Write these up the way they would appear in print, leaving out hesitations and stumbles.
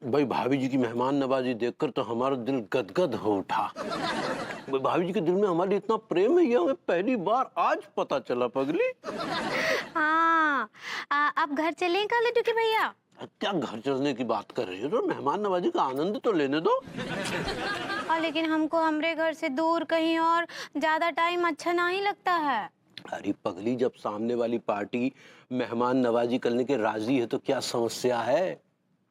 भाई भाभी जी की मेहमान नवाजी देखकर तो हमारा दिल गदगद हो उठा। भाई भाभी जी के दिल में हमारे इतना प्रेम है, ये हमें पहली बार आज पता चला पगली। हाँ, आप घर चलें का लड्डू के भैया? क्या घर चलने की बात कर रही हो? तो मेहमान नवाजी का आनंद तो लेने दो। और लेकिन हमको हमरे घर से दूर कहीं और ज्यादा टाइम अच्छा नहीं लगता है। अरे पगली, जब सामने वाली पार्टी मेहमान नवाजी करने के राजी है तो क्या समस्या है?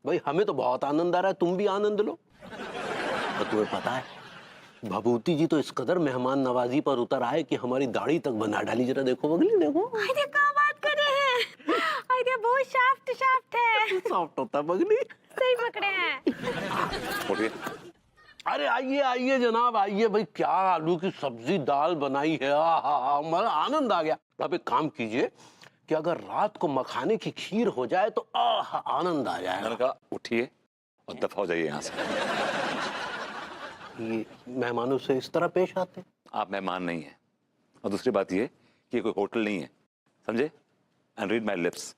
भाई हमें तो बहुत आनंद आ रहा है, तुम भी आनंद लो। और तुम्हें पता है भभूति जी तो इस कदर मेहमान नवाजी पर उतर आए कि हमारी दाढ़ी तक बना डाली। जरा देखो बगली, देखो। अरे क्या बात कर रहे हैं? अरे बहुत शाफ्ट शाफ्ट है। सॉफ्ट होता है बगली। सही पकड़े हैं। अरे आइए आइए जनाब, आइए। भाई क्या आलू की सब्जी दाल बनाई है, हमारा आनंद आ गया। अब एक काम कीजिए कि अगर रात को मखाने की खीर हो जाए तो आनंद आ जाएगा। मैंने कहा उठिए और दफा हो जाइए यहाँ से। ये मेहमानों से इस तरह पेश आते? आप मेहमान नहीं है, और दूसरी बात ये कि ये कोई होटल नहीं है, समझे? And read my lips,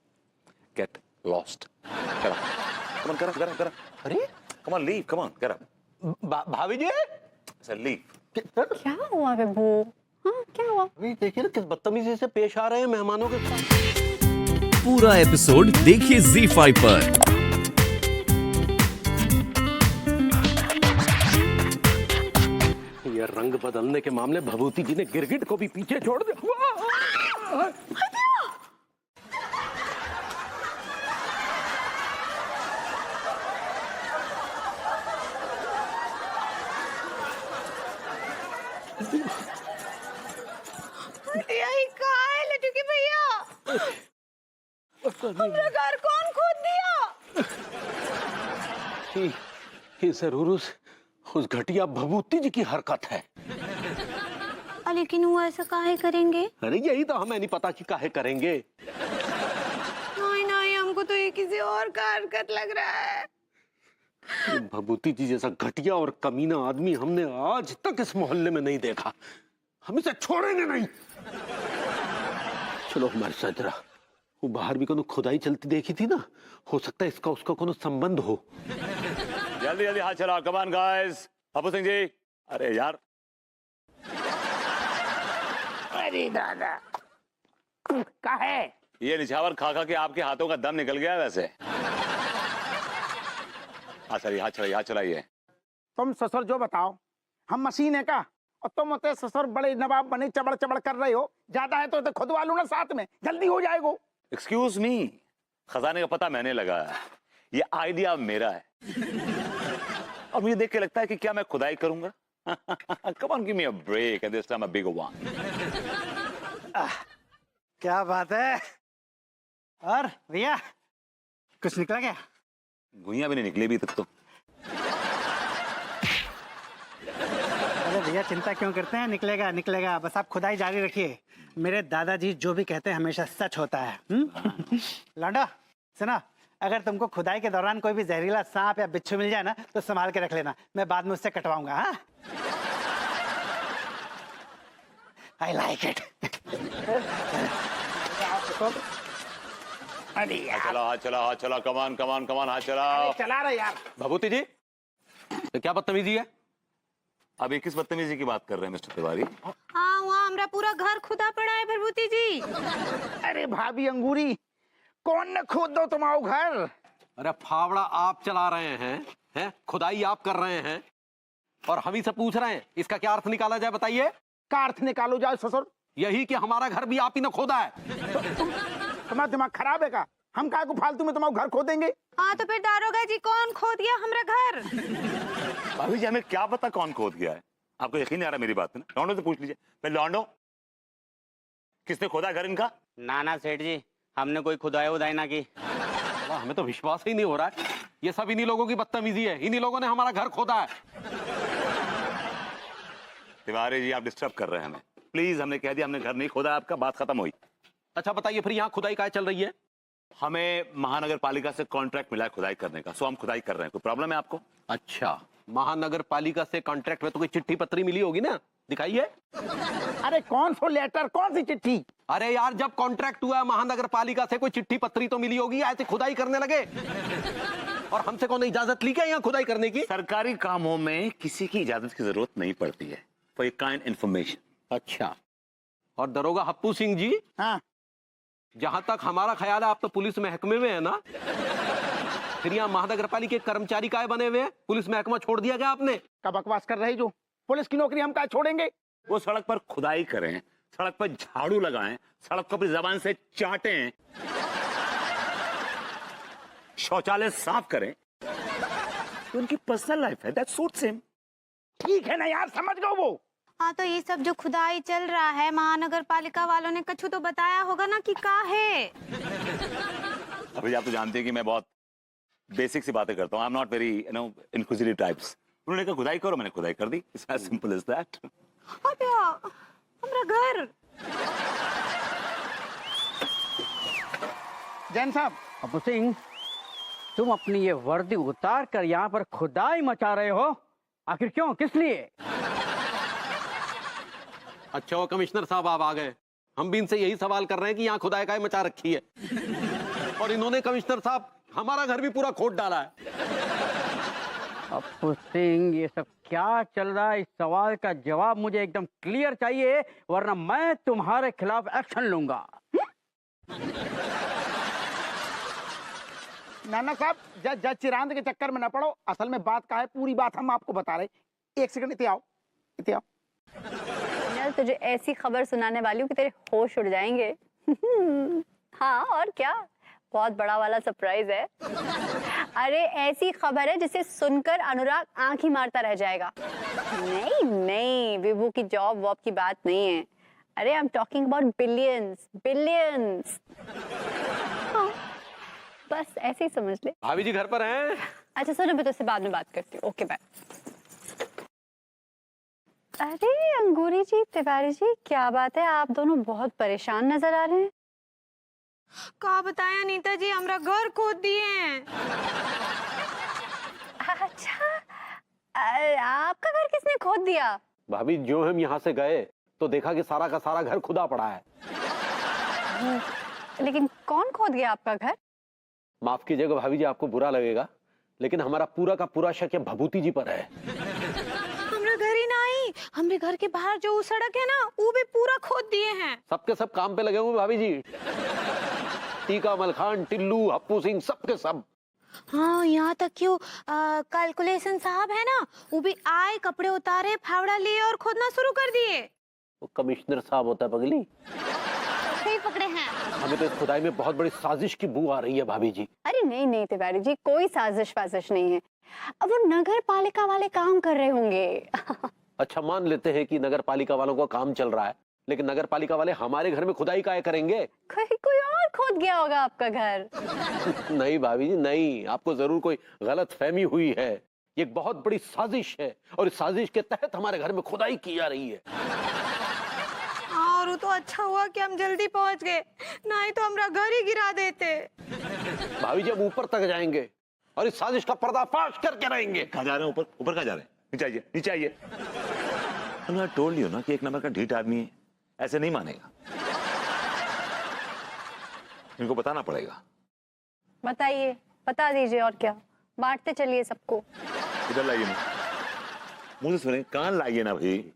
get lost. Come on, करा। अरे come on, leave, come on, करा। भाभी जी, सर लीव। क्या हुआ बेबू? हाँ क्या हुआ? अभी देखिए ना किस बदतमीजी से पेश आ रहे हैं मेहमानों के साथ। पूरा एपिसोड देखिए ZEE5 पर। ये रंग बदलने के मामले भभूति जी ने गिरगिट को भी पीछे छोड़ दिया। यही कहाँ है लड्डू के भैया? हमरा घर कौन खोद दिया? ये जरूर उस घटिया भभूति जी की हरकत है। लेकिन वो ऐसा काहे करेंगे? अरे यही तो हमें नहीं पता कि काहे करेंगे। नहीं हमको तो ये किसी और का हरकत लग रहा है। भभूति जी जैसा घटिया और कमीना आदमी हमने आज तक इस मोहल्ले में नहीं देखा। हम इसे छोड़ेंगे नहीं। चलो हमारे साथ जरा। वो बाहर भी कोनो खुदाई चलती देखी थी ना, हो सकता है इसका उसका कोनो संबंध हो। जल्दी जल्दी हाथ चलाओ, come on guys. Abu Singh ji, अरे यार। अरे दादा का है? ये निछावर खा खा के आपके हाथों का दम निकल गया वैसे। हाँ सर, हाथ चलाइए। तुम ससुर जो बताओ, हम मशीन है का? और तुम होते ससुर बड़े नवाब बने चबड़ चबड़ कर रहे हो। ज्यादा है तो खुदवा लो ना साथ में, जल्दी हो जाएगा। एक्सक्यूज मी, खजाने का पता मैंने लगाया, ये आइडिया मेरा है। और मुझे देख के लगता है कि क्या मैं खुदाई करूंगा? Come on, give me a break, and this time a bigger one. क्या बात है? और भैया कुछ निकला क्या? गुइयां भी नहीं निकली अभी तक तो। अरे भैया चिंता क्यों करते हैं, निकलेगा। बस आप खुदाई जारी रखिए। मेरे दादाजी जो भी कहते हैं हमेशा सच होता है। लौंडा सुना, अगर तुमको खुदाई के दौरान कोई भी जहरीला सांप या बिच्छू मिल जाए ना तो संभाल के रख लेना, मैं बाद में उससे कटवाऊंगा। हाँ, आई लाइक इट। अरे यार हाथ चलाओ, कम ऑन, हाथ चलाओ। चला रहे यार। भभूति जी, ये क्या बदतमीजी है? अभी किस बदतमीजी की बात कर रहे हैं मिस्टर तिवारी? हाँ वहाँ हमरा पूरा घर खुदा पड़ा है भभूति जी। अरे भाभी अंगूरी, कौन ने खोद दो तुम्हारा घर? अरे फावड़ा आप चला रहे हैं, खुदाई आप कर रहे हैं और हम ही से पूछ रहे हैं। इसका क्या अर्थ निकाला जाए बताइए? का अर्थ निकालो जाए ससुर? यही कि हमारा घर भी आप ही ने खोदा है। तुम्हारा दिमाग खराब है का? हम काय को फालतू में तुम्हारा घर खोदेंगे? हाँ तो फिर दारोगा जी कौन खोद गया हमरा घर? भाभी जी हमें क्या पता कौन खोद गया है? आपको यकीन नहीं आ रहा मेरी बात में? लॉन्डो से पूछ लीजिए। मैं लॉन्डो, किसने खोदा घर इनका? ना सेठ जी, हमने कोई खुदाई उदाई ना की। हमें तो विश्वास ही नहीं हो रहा है। ये सब इन्हीं लोगों की बदतमीजी है। इन्हीं लोगों ने हमारा घर खोदा है। तिवारी जी आप डिस्टर्ब कर रहे हैं हमें। प्लीज, हमने कह दिया हमने घर नहीं खोदा, आपका बात खत्म हुई। अच्छा बताइए फिर यहाँ खुदाई काय चल रही है? हमें महानगर पालिका से कॉन्ट्रैक्ट मिला है खुदाई करने का, सो हम खुदाई कर रहे हैं। कोई प्रॉब्लम है आपको? अच्छा, महानगर पालिका से कॉन्ट्रैक्ट में तो कोई चिट्ठी पत्री मिली होगी ना, दिखाइए। अरे कौन सा लेटर, कौन सी चिट्ठी? अरे यार जब कॉन्ट्रैक्ट हुआ महानगर पालिका से कोई चिट्ठी पत्री तो मिली होगी, ऐसे खुदाई करने लगे। और हमसे कौन इजाजत ली क्या यहाँ खुदाई करने की? सरकारी कामों में किसी की इजाजत की जरूरत नहीं पड़ती है, फॉर योर काइंड इंफॉर्मेशन। अच्छा, और दरोगा हप्पू सिंह जी, हाँ जहां तक हमारा ख्याल है आप तो पुलिस महकमे में है ना, फिर यहाँ महानगर पालिका के कर्मचारी काय बने हुए हैं? पुलिस महकमा छोड़ दिया क्या आपने? का बकवास कर रहे जो, पुलिस की नौकरी हम क्या छोड़ेंगे? वो सड़क पर खुदाई करें, सड़क पर झाड़ू लगाएं, सड़क को अपनी जबान से चाटें, शौचालय साफ करें, तो उनकी पर्सनल लाइफ है, दैट सूट्स हिम। ठीक है ना यार, समझ गए वो। हाँ, तो ये सब जो खुदाई चल रहा है, महानगर पालिका वालों ने कछु तो बताया होगा ना कि का है? अभी आप तो जानते हैं कि मैं बहुत बेसिक सी बातें करता हूँ, I am not very inquisitive types. उन्होंने कहा खुदाई करो, मैंने खुदाई कर दी, it's as simple as that. अबे, हमारा घर। जैन साहब, अबू सिंह, तुम अपनी ये वर्दी उतार कर यहाँ पर खुदाई मचा रहे हो, आखिर क्यों, किस लिए? अच्छा वो कमिश्नर साहब आप आ गए। हम भी इनसे यही सवाल कर रहे हैं कि यहाँ खुदाई काय मचा रखी है, और इन्होंने कमिश्नर साहब हमारा घर भी पूरा खोद डाला है। अबू सिंह, ये सब क्या चल रहा है? इस सवाल का जवाब मुझे एकदम क्लियर चाहिए, वरना मैं तुम्हारे खिलाफ एक्शन लूंगा। नाना साहब, जज चिरांद के चक्कर में न पड़ो, असल में बात का है, पूरी बात हम आपको बता रहे। एक सेकंड, इते आओ, इते आओ। यार, तुझे ऐसी खबर सुनाने वाली हूँ कि तेरे होश उड़ जाएंगे। हाँ, और क्या, बहुत बड़ा वाला सरप्राइज है। अरे ऐसी खबर है जिसे सुनकर अनुराग आंख ही मारता रह जाएगा। नहीं नहीं, विभू की जॉब वॉब की बात नहीं है। अरे I am talking about billions, billions. बस ऐसे ही समझ ले। भाभी जी घर पर हैं? अच्छा सुनो, मैं तुझसे बाद में बात करती हूँ। Okay bye. अरे अंगूरी जी, तिवारी जी, क्या बात है, आप दोनों बहुत परेशान नजर आ रहे हैं। का बताया नीता जी, हमारा घर खोद दिए हैं। अच्छा, आपका घर किसने खोद दिया? भाभी, जो हम यहाँ से गए तो देखा कि सारा का सारा घर खुदा पड़ा है। लेकिन कौन खोद गया आपका घर? माफ कीजिएगा भाभी जी, आपको बुरा लगेगा, लेकिन हमारा पूरा का पूरा शक भभूति जी पर है। हमारा घर ही नहीं, हमारे घर के बाहर जो सड़क है ना, वो भी पूरा खोद दिए हैं। सबके सब काम पे लगे हुए भाभी जी, टीका मलखान, टिल्लू, हप्पू सिंह, सबके सब। हाँ, यहाँ तक क्यों कैलकुलेशन साहब है ना, वो भी आए, कपड़े उतारे, फावड़ा लिए और खोदना शुरू कर दिए। वो कमिश्नर साहब होता है पगली। सही पकड़े हैं। हमें तो इस खुदाई में बहुत बड़ी साजिश की बू आ रही है भाभी जी। अरे नहीं नहीं तिवारी जी, कोई साजिश वाजिश नहीं है। अब वो नगर पालिका वाले काम कर रहे होंगे। अच्छा, मान लेते हैं कि नगर पालिका वालों का काम चल रहा है, लेकिन नगर पालिका वाले हमारे घर में खुदाई काहे करेंगे? कोई और खोद गया होगा आपका घर। नहीं भाभी जी नहीं, आपको जरूर कोई गलत फहमी हुई है। ये एक बहुत बड़ी साजिश है, और इस साजिश के तहत हमारे घर में खुदाई की जा रही है। और वो तो अच्छा हुआ कि हम जल्दी पहुंच गए, नहीं तो हमारा घर ही गिरा देते। भाभी जी हम ऊपर तक जाएंगे और इस साजिश का पर्दाफाश करके रहेंगे। कहाँ जा रहे हैं? ऊपर ऊपर कहाँ जा रहे हैं? नीचे आइए, नीचे आइए। मैं टोल्ड यू ना कि एक नंबर का ढीठ आदमी है, ऐसे नहीं मानेगा। इनको बताना पड़ेगा। बताइए, बता दीजिए, और क्या, बांटते चलिए सबको। इधर लाइए ना, मुझे सुने, कान लाइए ना भाई।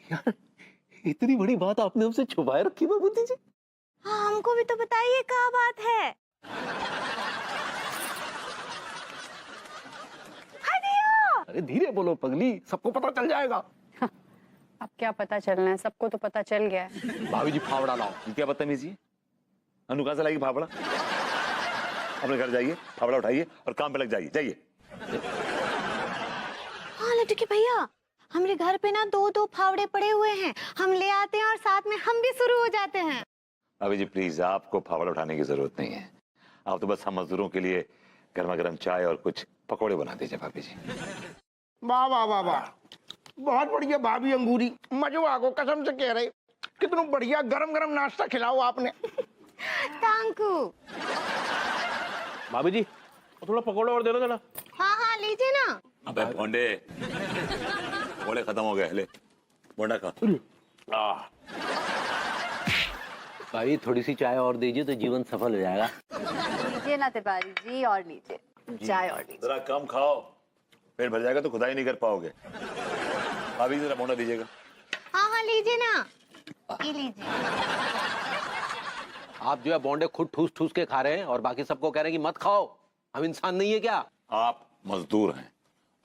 यार, इतनी बड़ी बात आपने हमसे छुपाए रखी बाबूजी जी। हाँ, हमको भी तो बताइए क्या बात है। अरे धीरे बोलो पगली, सबको पता चल जाएगा। अब क्या पता चलना है, सबको तो पता चल गया है। भाभी जी फावड़ा लाओ। ये क्या बदतमीजी है? अनु कहाँ से लाएगी फाफड़ा? अपने घर जाइए, फाफड़ा उठाइए और काम पे लग जाइए, जाइए। हाँ लड्डू के भैया, हमारे घर पे ना दो फावड़े पड़े हुए हैं, हम ले आते हैं और साथ में हम भी शुरू हो जाते हैं। अभी जी प्लीज, आपको फावड़ा उठाने की जरूरत नहीं है। आप तो बस हम मजदूरों के लिए गर्मा गर्म चाय और कुछ पकौड़े बना दीजिए भाभी जी। वाह वाह वाह वाह, बहुत बढ़िया भाभी अंगूरी, मजो आ गो, कसम से कह रहे, कितना बढ़िया गरम गरम नाश्ता खिलाओ आपने। तांकू। भाभी जी थोड़ा पकौड़ा और दे दो जरा। हाँ हाँ लीजिए ना। अबे भोंडे, पकौड़े खत्म हो गए, ले बोंडा खा। भाई थोड़ी सी चाय और दीजिए तो जीवन सफल हो जाएगा। लीजिए ना तिवारी जी, और लीजिए चाय और लीजिए। जरा कम खाओ, पेट भर जाएगा तो खुदाई नहीं कर पाओगे। भाभी जरा बोंडा दीजिएगा। हाँ हाँ लीजिए ना, ये लीजिए। आप जो है बोंडे खुद ठूस ठूस के खा रहे हैं और बाकी सबको कह रहे हैं कि मत खाओ। हम इंसान नहीं है क्या? आप मजदूर हैं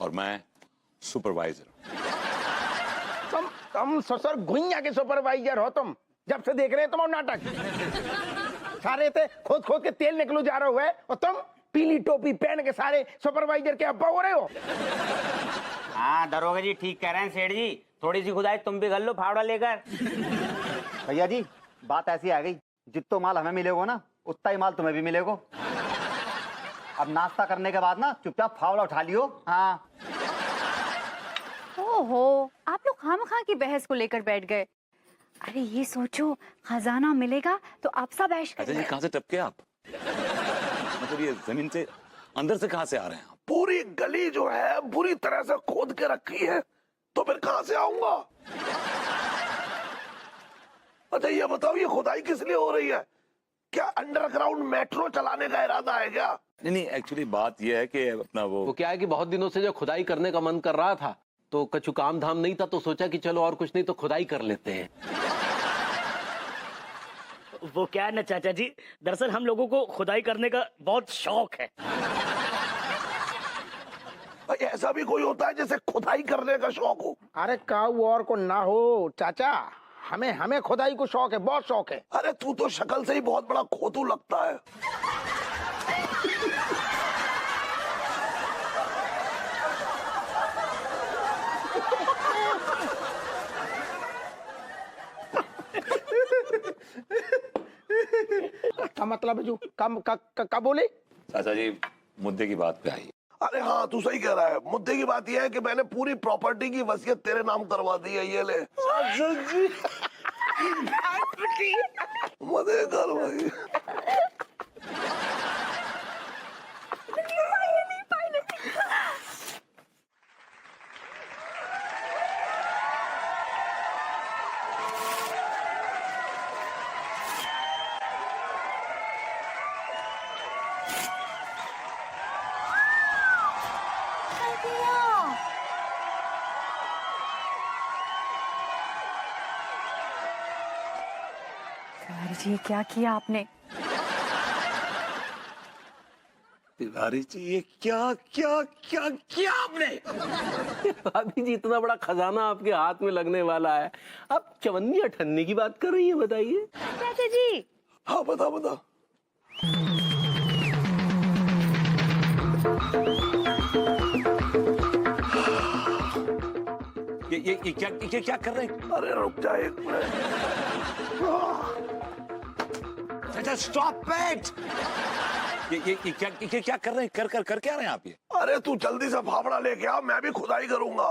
और मैं सुपरवाइजर। तुम ससुर गुइया के सुपरवाइजर हो तुम। जब से देख रहे हैं तुम नाटक सारे थे खोद खोद के तेल निकलू जा रहे हुए और तुम पीली टोपी पहन के सारे सुपरवाइजर के अब्बा हो रहे हो। हाँ दरोगा जी ठीक कह रहे हैं सेठ जी, थोड़ी सी खुदाई तुम भी कर लो फावड़ा लेकर। भैया जी बात ऐसी आ गई, जितना माल हमें मिलेगा ना उतना ही माल तुम्हें भी मिलेगा। अब नाश्ता करने के बाद ना चुपचाप फावड़ा उठा लियो। हाँ ओहो, आप लोग खामखा की बहस को लेकर बैठ गए। अरे ये सोचो, खजाना मिलेगा तो आप सब ऐश अच्छा जी, करेंगे। कहाँ से टपके आप? मतलब ये जमीन से अंदर से कहाँ से आ रहे हैं आप? पूरी गली जो है बुरी तरह से खोद के रखी है, तो फिर कहाँ से आऊंगा? अच्छा ये बताओ, ये खुदाई किस लिए हो रही है? क्या अंडरग्राउंड मेट्रो चलाने का इरादा है क्या? नहीं, एक्चुअली बात ये है कि अपना वो क्या है कि बहुत दिनों से जो खुदाई करने का मन कर रहा था, तो कछु काम धाम नहीं था, तो सोचा कि चलो और कुछ नहीं तो खुदाई कर लेते हैं। वो क्या है ना चाचा जी, दरअसल हम लोगों को खुदाई करने का बहुत शौक है। ऐसा भी कोई होता है जैसे खुदाई करने का शौक हो? अरे काऊ और को ना हो चाचा, हमें खुदाई को शौक है, बहुत शौक है। अरे तू तो शक्ल से ही बहुत बड़ा खोतू लगता है। का मतलब है जो का बोले? चाचा जी मुद्दे की बात पे आई। अरे हाँ तू सही कह रहा है। मुद्दे की बात यह है कि मैंने पूरी प्रॉपर्टी की वसीयत तेरे नाम करवा दी है। ये ले मजे कर भाई। तिवारी जी क्या किया आपने? तिवारी जी ये क्या क्या क्या क्या आपने? भाभी जी इतना बड़ा खजाना आपके हाथ में लगने वाला है, आप चवन्नी अठन्नी की बात कर रही है, बताइए। चाचा जी हाँ बता बता। ये क्या कर रहे हैं? अरे रुक जा एक मिनट। चाचा स्टॉप इट। ये क्या कर रहे हैं? कर क्या रहे हैं आप ये? अरे तू जल्दी से फावड़ा लेके आ, मैं भी खुदाई करूंगा।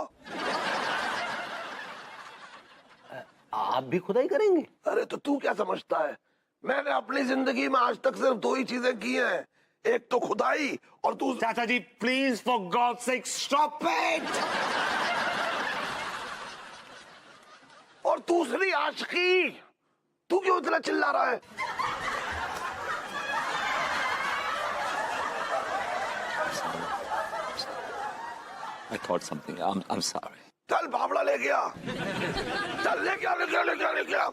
आप भी खुदाई करेंगे? अरे तो तू क्या समझता है, मैंने अपनी जिंदगी में आज तक सिर्फ दो ही चीजें की हैं, एक तो खुदाई और तू। चाचा जी please for God sake stop it. और दूसरी आशिकी। तू क्यों इतना चिल्ला रहा है? I thought something. I'm sorry. चल फावड़ा लेके आ। चल लेके आ लेके आ लेके आ लेके आ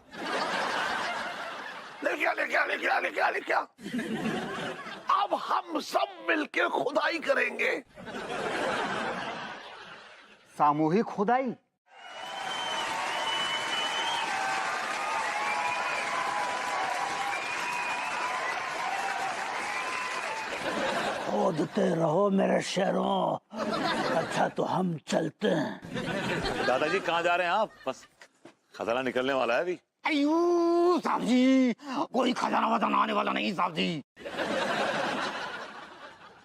लेके आ लेके आ लेके आ लेके आ लेके आ। अब हम सब मिलके खुदाई करेंगे। सामूहिक खुदाई? खोदते रहो मेरे शेरों। अच्छा तो हम चलते हैं। दादाजी कहाँ जा रहे हैं आप? बस खजाना निकलने वाला है अभी। अयो साहब जी, कोई खजाना वजाना आने वाला नहीं साहब जी।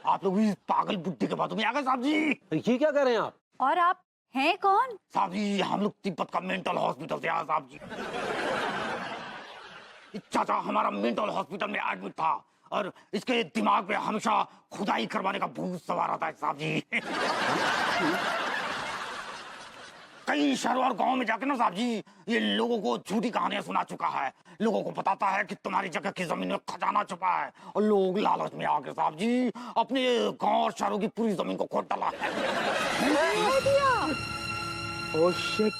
आप लोग इस पागल बुड्ढे के बातों में आ गए साहब जी। ये क्या कर रहे हैं आप? और आप हैं कौन? साहब जी हम लोग तिब्बत का मेंटल हॉस्पिटल से आए साहब जी। चाचा हमारा मेंटल हॉस्पिटल में एडमिट था और इसके दिमाग पे हमेशा खुदाई करवाने का भूत सवार आता है साहब जी। कई शहरों और गांव में जाकर ना साहब जी ये लोगों को झूठी कहानियां सुना चुका है। लोगों को बताता है कि तुम्हारी जगह की जमीन में खजाना छुपा है और लोग लालच में आकर साहब जी अपने गांव और शहरों की पूरी जमीन को खोद डाला है। Oh shit.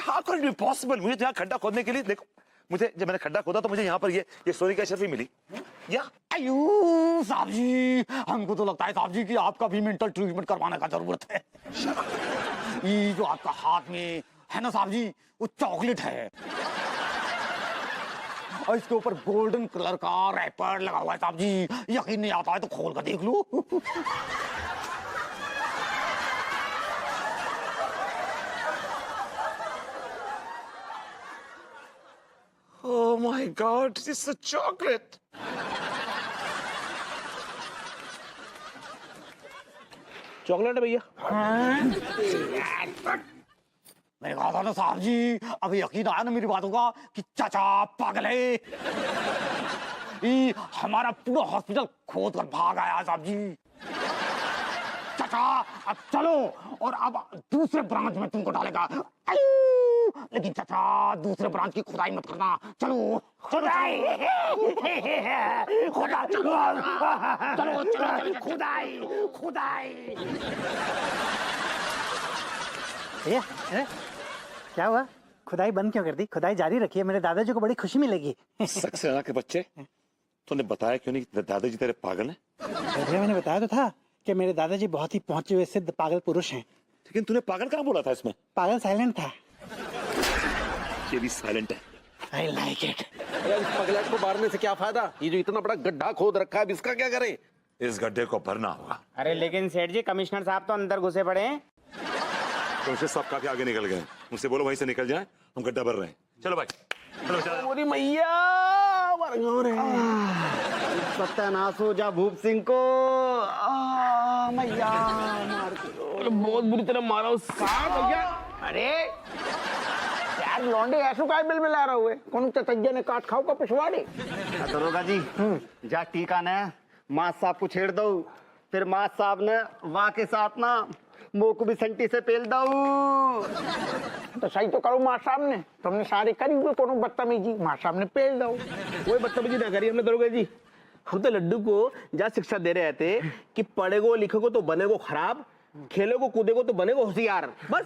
How could it be possible? मुझे यहाँ खड्डा खोदने के लिए देखो, मुझे जब मैंने खड्डा खोदा तो मुझे यहाँ पर ये सोने की अशरफी मिली। या अयो साहब जी हमको तो लगता है साहब जी कि आपका भी मेंटल ट्रीटमेंट करवाने का जरूरत है। ये जो आपका हाथ में है ना साहब जी वो चॉकलेट है और इसके ऊपर गोल्डन कलर का रैपर लगा हुआ है साहब जी। यकीन नहीं आता है तो खोल कर देख लो। Oh my God, it's a chocolate. Chocolate है भैया। मैंने कहा था ना साहब जी अभी यकीन आया ना मेरी बातों का कि चाचा पागल है। ये हमारा पूरा हॉस्पिटल खोद कर भाग आया साहब जी। चाचा अब चलो और अब दूसरे ब्रांच में तुमको डालेगा। लेकिन चाचा दूसरे ब्रांच की खुदाई मत करना। चलो खुदाई खुदाई चलो चलो खुदाई खुदाई। भैया क्या हुआ? खुदाई बंद क्यों कर दी? खुदाई जारी रखिए, मेरे दादाजी को बड़ी खुशी मिलेगी। सक्सेना के बच्चे, तूने बताया क्यों नहीं कि दादाजी तेरे पागल हैं? भैया मैंने बताया तो था कि मेरे दादाजी बहुत ही पहुंचे हुए सिद्ध पागल पुरुष हैं। लेकिन तूने पागल कहाँ बोला था इसमें? पागल साइलेंट था। ये भी साइलेंट है। I like it। इस पगलेट को मारने से क्या फायदा? ये जो इतना बड़ा गड्ढा खोद रखा है अब इसका क्या करें? इस गड्ढे को भरना होगा। अरे लेकिन सेठ जी कमिश्नर साहब तो अंदर घुसे पड़े हैं। कमिश्नर साहब काफी आगे निकल गए, मुझसे बोलो वहीं से निकल जाए, हम गड्ढा भर रहे हैं। चलो भाई चलो चलो। अरे मैया सत्यानाश हो जा भूप सिंह को। मैया मार के बहुत बुरी तरह मारा उस भैया। अरे यार लौंडे ऐसो काय बिल मिला रहा हुए कौन चतज्जा ने काट खाओ का पिछवाड़े। दरोगा जी जा टीका ने माँ साहब को छेड़ दो, फिर माँ साहब ने वाह के साथ ना मुंह को भी संटी से पेल दो। तो सही तो करो माँ साहब ने, तुमने सारे करी हुए कोनो बदतमीजी, माँ साहब ने पेल दो। कोई बदतमीजी ना करी हमने दरोगा जी। हम तो लड्डू को जा शिक्षा दे रहे थे कि पढ़ेगो लिखोगो तो बनेगो खराब, खेलोगो कूदेगो तो बनेगो होशियार। बस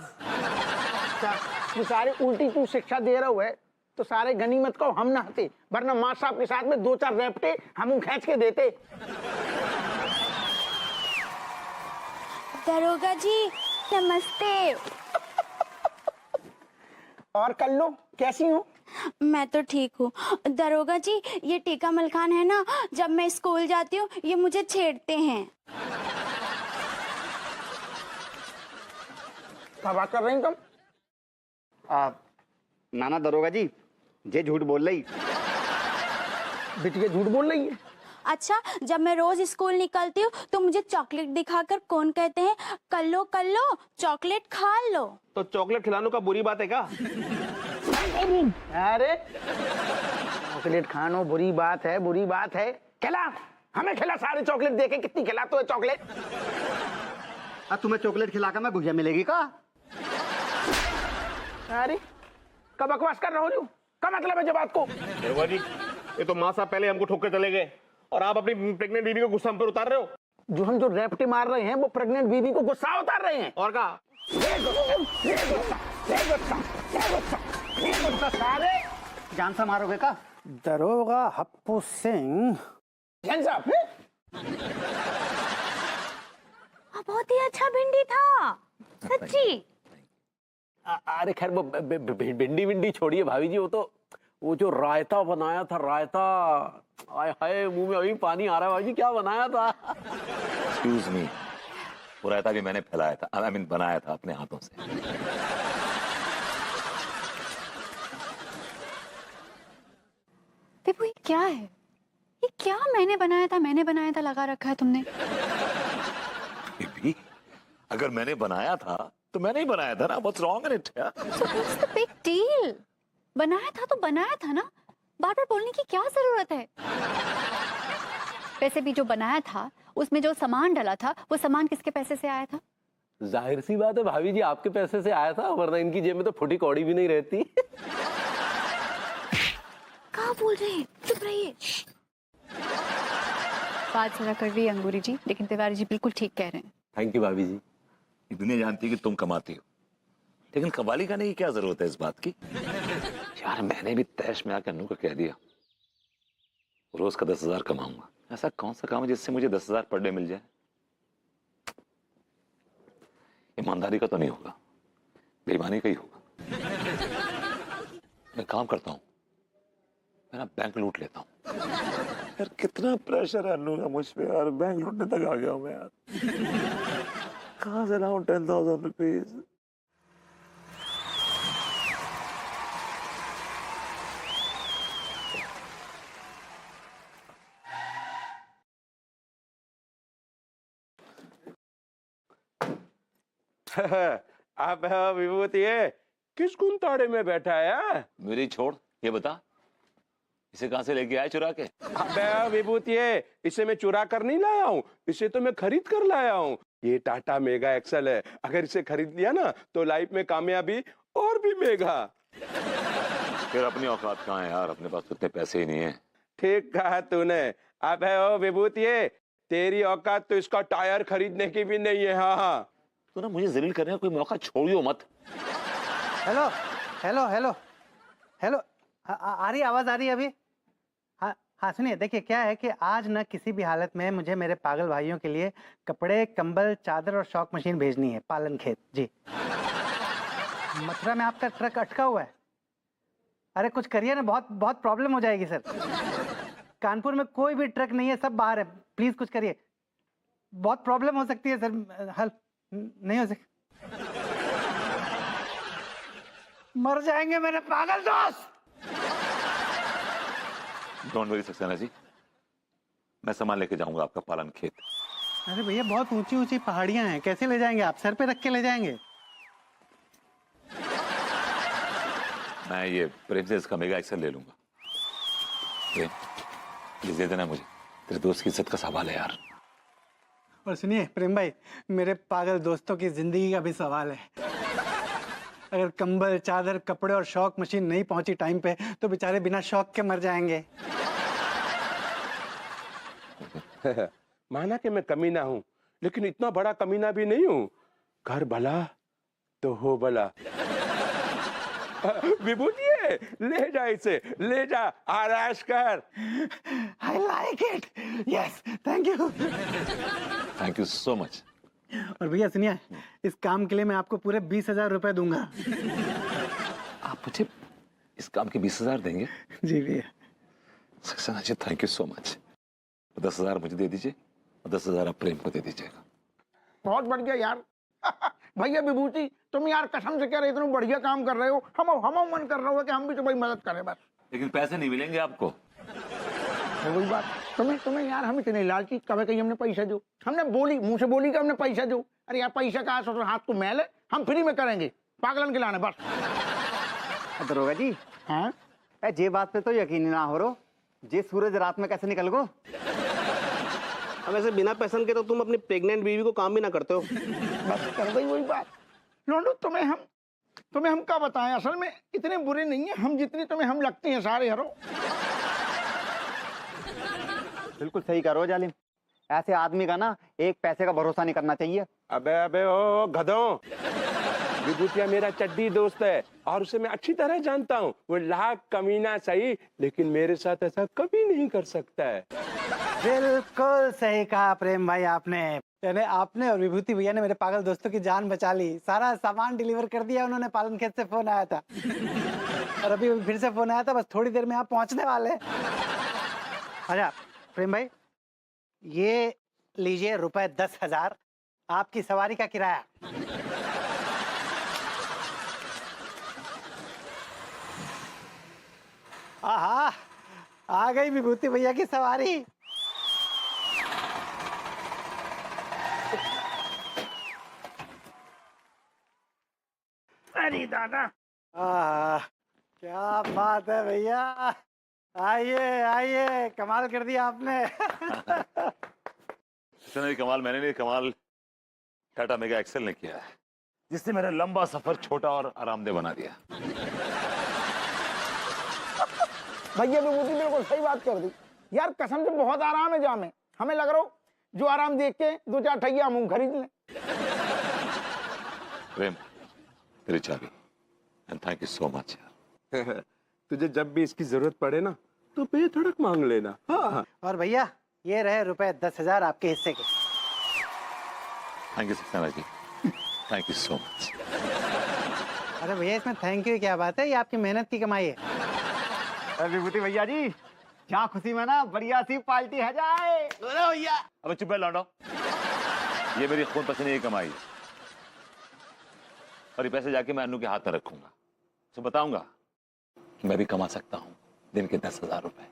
ये सारे उल्टी तू शिक्षा दे रहा हुआ है तो सारे गनीमत को हम नहाते, वरना माँ साहब के साथ में 2-4 रैपटे हम खींच के देते। दरोगा जी नमस्ते। और कल्लो कैसी हो? मैं तो ठीक हूँ। दरोगा जी ये टीका मलखान है ना, जब मैं स्कूल जाती हूँ ये मुझे छेड़ते हैं। क्या बात कर रही तुम? नाना दरोगा जी जे झूठ बोल रही। बिटिया झूठ बोल रही है? अच्छा जब मैं रोज स्कूल निकलती हूँ तो मुझे चॉकलेट दिखाकर कौन कहते हैं कल्लो कल्लो चॉकलेट खा लो। तो चॉकलेट खिलाने का बुरी बात है क्या? अरे चॉकलेट खानो बुरी बात है, बुरी बात है। खिला हमें, खिला सारे चॉकलेट देखे कितनी खिला तो है चॉकलेट। तुम्हें चॉकलेट खिलाकर मैं भुजिया मिलेगी का? अरे कब बकवास कर रहे हो? क्या मतलब है जब बात को? दरोगा जी ये तो माँ साहब पहले हमको ठोक के चले गए और आप अपनी प्रेग्नेंट बीवी को गुस्सा हम पर उतार रहे हो। जो हम जो रैपटे मार रहे हैं वो प्रेग्नेंट बीवी को गुस्सा उतार रहे हैं। और कहा सारे जान से मारोगे का? दरोगा हप्पू सिंह। जान साहब बहुत ही अच्छा भिंडी था सच्ची। अरे खैर वो भिंडी विंडी छोड़िए भाभी जी, वो जो रायता बनाया था, रायता, आय हाय मुंह में अभी पानी आ रहा है। भाभी जी क्या बनाया था? एक्सक्यूज मी, वो रायता भी मैंने फैलाया था, आई मीन बनाया था अपने हाथों से। देखो ये क्या है? ये क्या मैंने बनाया था लगा रखा है तुमने? भी अगर मैंने बनाया था तो मैंने ही बनाया था ना। What's wrong in it? So what's the big deal? बनाया था तो बनाया था ना, बार बार बोलने की क्या जरूरत है? वैसे भी जो बनाया था उसमें जो सामान डला था वो सामान किसके पैसे से आया था? जाहिर सी बात है भाभी जी, आपके पैसे से आया था, वरना इनकी जेब में तो फुटी कौड़ी भी नहीं रहती। कहाँ बोल रहे हैं, चुप रहिए। बात जरा कड़वी है अंगूरी जी, लेकिन तिवारी जी बिल्कुल ठीक कह रहे हैं। थैंक यू भाभी जी। ये दुनिया जानती है कि तुम कमाती हो, लेकिन कव्वाली करने की क्या जरूरत है इस बात की? यार मैंने भी तैश में आकर अनु को कह दिया रोज का 10,000 कमाऊंगा। ऐसा कौन सा काम है जिससे मुझे 10,000 पर डे मिल जाए? ईमानदारी का तो नहीं होगा, बेईमानी का ही होगा। मैं काम करता हूं, मैं बैंक लूट लेता हूं। यार कितना प्रेशर है अनु का मुझ पे यार, बैंक लूटने तक आ गया हूं मैं यार। कहां से लाऊं 10,000 रुपीज? आप विभूति है, किस गुंताड़े में बैठा है? मेरी छोड़, ये बता इसे कहां से लेके आया चुरा के? अबे विभूति है, इसे मैं चुरा कर नहीं लाया हूँ, इसे तो मैं खरीद कर लाया हूँ। ये टाटा मेगा एक्सेल है, अगर इसे खरीद लिया ना तो लाइफ में कामयाबी और भी मेगा। फिर अपनी औकात कहाँ है यार, अपने पास उतने पैसे ही नहीं है। ठीक कहा तूने। अब है ओ विभूति है, तेरी औकात तो इसका टायर खरीदने की भी नहीं है। हाँ हाँ, तो ना मुझे जलील करने का कोई मौका छोड़ियो मत। हेलो हेलो हेलो हेलो, आ रही आवाज आ रही है अभी? हाँ हाँ, सुनिए, देखिए क्या है कि आज ना किसी भी हालत में मुझे मेरे पागल भाइयों के लिए कपड़े, कंबल, चादर और शॉक मशीन भेजनी है, पालन खेत जी। मथुरा में आपका ट्रक अटका हुआ है। अरे कुछ करिए ना, बहुत बहुत प्रॉब्लम हो जाएगी सर। कानपुर में कोई भी ट्रक नहीं है, सब बाहर है, प्लीज कुछ करिए, बहुत प्रॉब्लम हो सकती है सर। हल नहीं हो सकती, मर जाएंगे मेरे पागल दोस्त। डोंट वरी सक्सेना जी, मैं सामान लेके जाऊंगा आपका पालन खेत। अरे भैया बहुत ऊंची ऊंची पहाड़ियां हैं, कैसे ले जाएंगे आप? सर पे रख के ले जाएंगे? मैं ये प्रेम से इसका मेगा एक्सेल ले लूंगा। प्रेम प्लीज दे देना मुझे, तेरे दोस्त की इज्जत का सवाल है यार। और सुनिए प्रेम भाई, मेरे पागल दोस्तों की जिंदगी का भी सवाल है। अगर कंबल, चादर, कपड़े और शॉक मशीन नहीं पहुंची टाइम पे तो बेचारे बिना शॉक के मर जाएंगे। माना कि मैं कमीना हूँ, लेकिन इतना बड़ा कमीना भी नहीं हूँ। घर भला तो हो भला। विभूति है, ले जा इसे, ले जा, आराश कर। I like it. Yes, thank you. Thank you so much. और भैया सुनिए, इस काम के लिए मैं आपको पूरे 20,000 रुपए दूंगा। आप मुझे इस काम के 20,000 देंगे? जी भैया। Saxena ji thank you so much. 10,000 मुझे दे दीजिए और 10,000 आप प्रेम को दे दीजिएगा। बहुत बढ़िया यार। भैया विभूति, तुम यार कसम से कह रहे इतना बढ़िया काम कर रहे हो, हम मन कर रहा हो कि हम भी तुम्हारी मदद करें बस। लेकिन पैसे नहीं मिलेंगे आपको। वही बात, तुम्हें यार हम इतने लालची कभी कहीं हमने पैसा दो, हमने बोली मुंह से बोली कि हमने पैसा दो। अरे यार पैसा का सोचो, हाथ को मैल है, हम फ्री में करेंगे, पागलन के लाने बस। दरोगा जी, हाँ जे बात पे तो यकीन ना हो रो, जे सूरज रात में कैसे निकल गो? अब ऐसे बिना पैसन के तो तुम अपनी प्रेग्नेंट बीवी को काम भी ना करते हो। बस कर गई वही बात। लोंडो तुम्हें हम क्या बताएं, असल में इतने बुरे नहीं है हम जितनी तुम्हें हम लगते हैं सारे हरो। बिल्कुल सही करो जालिम, ऐसे आदमी का ना एक पैसे का भरोसा नहीं करना चाहिए। अबे ओ गधों, विभूतिया मेरा चड्डी दोस्त है और उसे मैं अच्छी तरह जानता हूँ। वो लाख कमीना सही, लेकिन मेरे साथ ऐसा कभी नहीं कर सकता है। बिल्कुल सही कहा प्रेम भाई आपने। यानी आपने और विभूति भैया ने मेरे पागल दोस्तों की जान बचा ली। सारा सामान डिलीवर कर दिया उन्होंने, पालन खेत से फोन आया था। और अभी फिर से फोन आया था, बस थोड़ी देर में आप पहुंचने वाले। अच्छा प्रेम भाई, ये लीजिए रुपए 10,000 आपकी सवारी का किराया। आहा, आ गई विभूति भैया की सवारी। अरे दादा, क्या बात है भैया, आइए आइए, कमाल कर दिया आपने। इतना ही कमाल मैंने नहीं, कमाल टाटा मेगा एक्सेल ने किया है, जिसने मेरा लंबा सफर छोटा और आरामदेह बना दिया। भैया विभूति बिल्कुल सही बात कर दी यार, कसम से बहुत आराम है जामे। हमें लग रहा हो जो आराम देख के 2-4 ठैया मूंग खरीद लें। प्रेम, तेरी चाबी, and thank you so much यार। तुझे जब भी इसकी जरूरत पड़े ना तो बेधड़क मांग लेना। हाँ। और भैया ये रहे रुपए 10,000 आपके हिस्से के। Thank you Saxena ji, thank you so much. अरे भैया इसमें थैंक यू क्या बात है, ये आपकी मेहनत की कमाई है। विभूति भैया जी, क्या खुशी में ना बढ़िया सी पार्टी है जाए। भैया अब चुप है लौंडो, ये मेरी खून पसीने की कमाई है, और ये पैसे जाके मैं अन्नू के हाथ में रखूंगा, तो बताऊंगा कि मैं भी कमा सकता हूं दिन के 10,000 रुपए।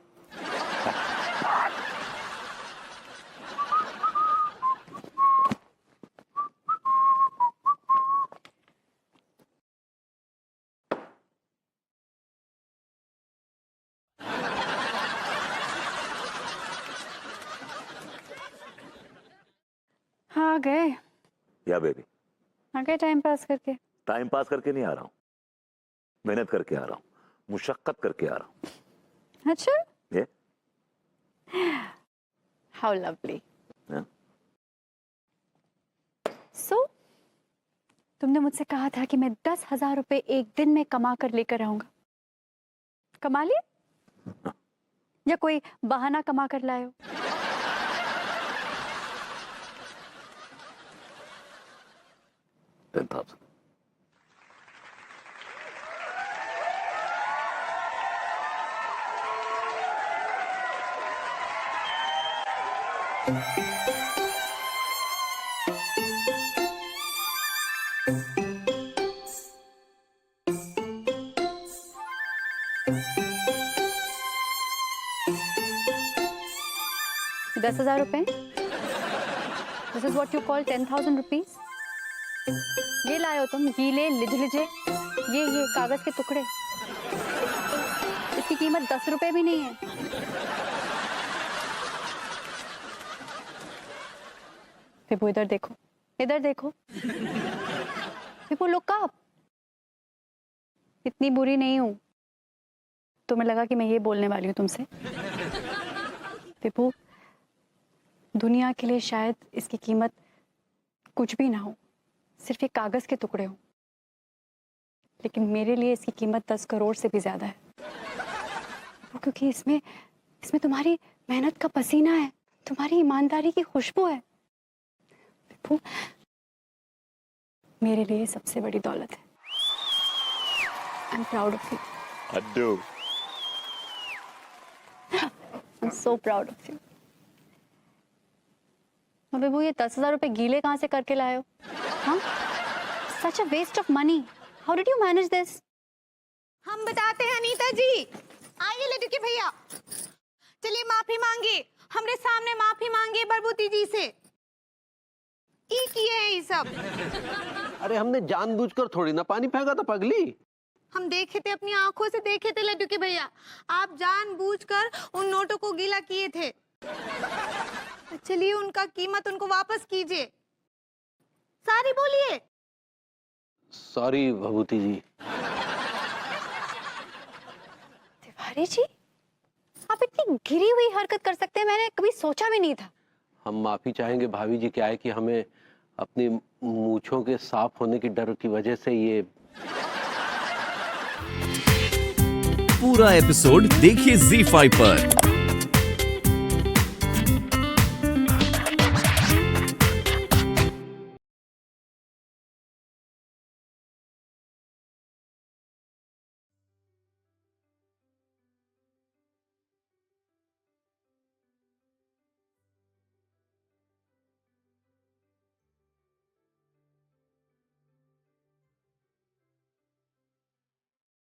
हाँ गए, या बेबी, आ गए टाइम पास करके। टाइम पास करके नहीं आ रहा हूं, मेहनत करके आ रहा हूं, मुशक्कत करके आ रहा हूं। अच्छा, ये हाउ लवली। हाँ? सो तुमने मुझसे कहा था कि मैं 10,000 रुपए एक दिन में कमा कर लेकर आऊंगा, कमा लिए या कोई बहाना कमा कर लाए हो? $10,000। ₹10,000? This is what you call 10,000 rupees? ये लाए हो तुम, गीले लिजलिजे ये कागज के टुकड़े, इसकी कीमत 10 रुपए भी नहीं है। विभू इधर देखो, इधर देखो विभू, लुक अप। इतनी बुरी नहीं हूं, तुम्हें लगा कि मैं ये बोलने वाली हूं तुमसे। विभू, दुनिया के लिए शायद इसकी कीमत कुछ भी ना हो, सिर्फ एक कागज के टुकड़े हो, लेकिन मेरे लिए इसकी कीमत 10 करोड़ से भी ज्यादा है। वो क्योंकि इसमें तुम्हारी मेहनत का पसीना है, तुम्हारी ईमानदारी की खुशबू है। विभू, मेरे लिए सबसे बड़ी दौलत है। I am proud of you. Addu, I am so proud of you. Vibhu, ये 10,000 रुपए गीले कहाँ से करके लाए हो? हाँ? Such a waste of money. How did you manage this? हम बताते हैं अनीता जी। आइए लड्डू के भैया, चलिए माफी मांगे, हमरे सामने माफी मांगे बरबूती जी से। की किए हैं ये सब? अरे हमने जानबूझकर थोड़ी ना पानी फेंका था पगली। हम देखे थे, अपनी आंखों से देखे थे लड्डू के भैया, आप जानबूझकर उन नोटों को गीला किए थे। चलिए उनका कीमत उनको वापस कीजिए, सारी बोलिए। सॉरी भभूति जी। तिवारी जी, आप इतनी गिरी हुई हरकत कर सकते हैं, मैंने कभी सोचा भी नहीं था। हम माफी चाहेंगे भाभी जी, क्या है कि हमें अपनी मूंछों के साफ होने की डर की वजह से ये पूरा एपिसोड देखिए ZEE5 पर।